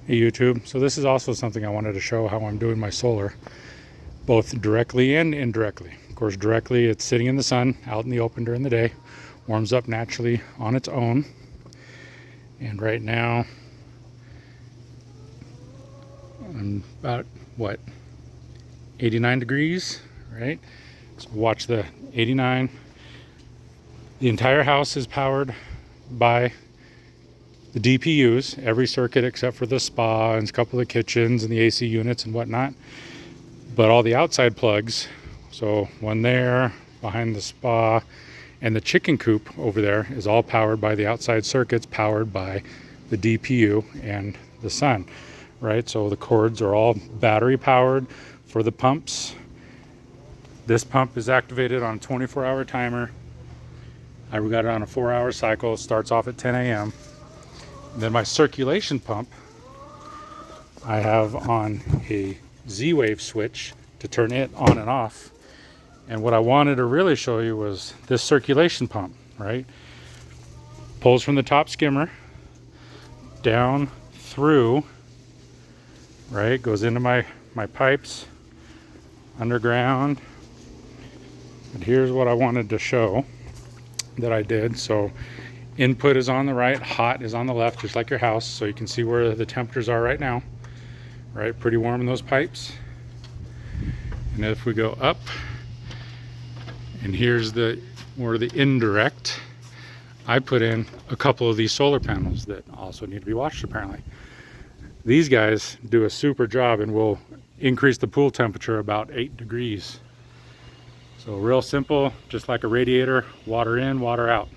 Hey YouTube, so this is also something I wanted to show how I'm doing my solar, both directly and indirectly. Of course, directly it's sitting in the sun out in the open during the day, warms up naturally on its own. And right now I'm about 89 degrees, right? So watch the 89. The entire house is powered by the DPUs, every circuit except for the spa and a couple of kitchens and the AC units and whatnot. But all the outside plugs, so one there behind the spa and the chicken coop over there, is all powered by the outside circuits, powered by the DPU and the sun, right? So the cords are all battery powered for the pumps. This pump is activated on a 24-hour timer. I got it on a 4-hour cycle. It starts off at 10 a.m. Then my circulation pump, I have on a Z-wave switch to turn it on and off. And what I wanted to really show you was this circulation pump, right? Pulls from the top skimmer down through, right? Goes into my pipes underground. And here's what I wanted to show that I did. So input is on the right, hot is on the left, just like your house, so you can see where the temperatures are right now. Right, pretty warm in those pipes. And if we go up, and here's where the indirect, I put in a couple of these solar panels that also need to be watched apparently. These guys do a super job and will increase the pool temperature about 8 degrees. So real simple, just like a radiator, water in, water out.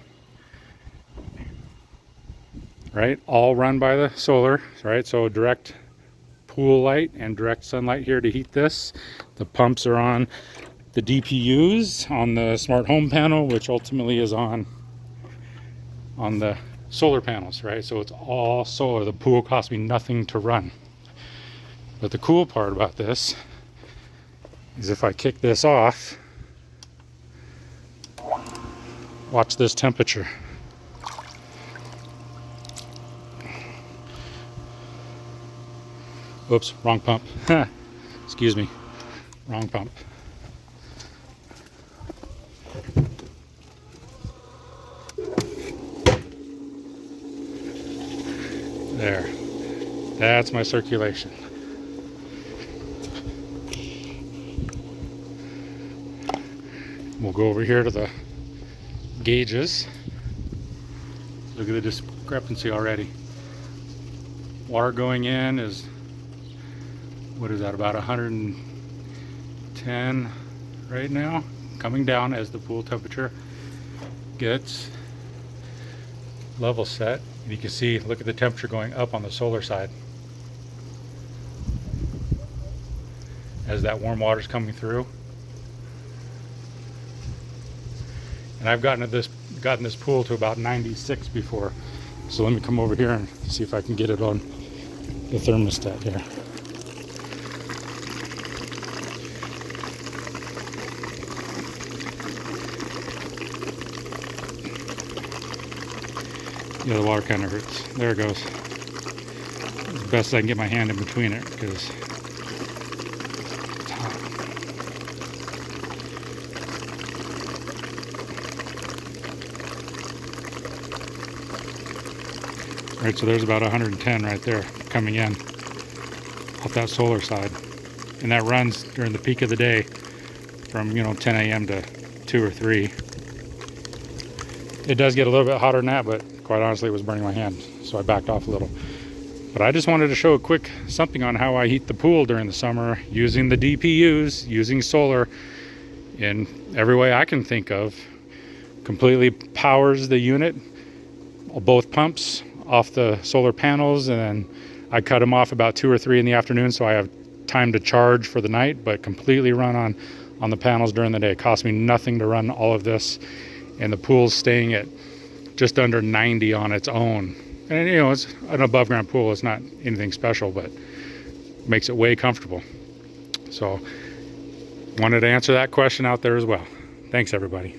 Right, all run by the solar, right? So direct pool light and direct sunlight here to heat this. The pumps are on the DPUs on the smart home panel, which ultimately is on the solar panels, right? So it's all solar. The pool cost me nothing to run. But the cool part about this is if I kick this off, watch this temperature. Oops, wrong pump. Excuse me, wrong pump. There, that's my circulation. We'll go over here to the gauges. Look at the discrepancy already. Water going in is, what is that, about 110 right now, coming down as the pool temperature gets level set. And you can see, look at the temperature going up on the solar side as that warm water is coming through. And I've gotten this pool to about 96 before. So let me come over here and see if I can get it on the thermostat here. Yeah, the water kind of hurts. There it goes. As best as I can get my hand in between it because it's hot. All right, so there's about 110 right there coming in off that solar side. And that runs during the peak of the day from 10 a.m. to 2 or 3. It does get a little bit hotter than that, but quite honestly it was burning my hand, so I backed off a little. But I just wanted to show a quick something on how I heat the pool during the summer using the DPUs, using solar in every way I can think of. Completely powers the unit, both pumps off the solar panels, and then I cut them off about 2 or 3 in the afternoon so I have time to charge for the night, but completely run on the panels during the day. It cost me nothing to run all of this, and the pool's staying at just under 90 on its own. And it's an above ground pool, it's not anything special, but makes it way comfortable. So wanted to answer that question out there as well. Thanks everybody.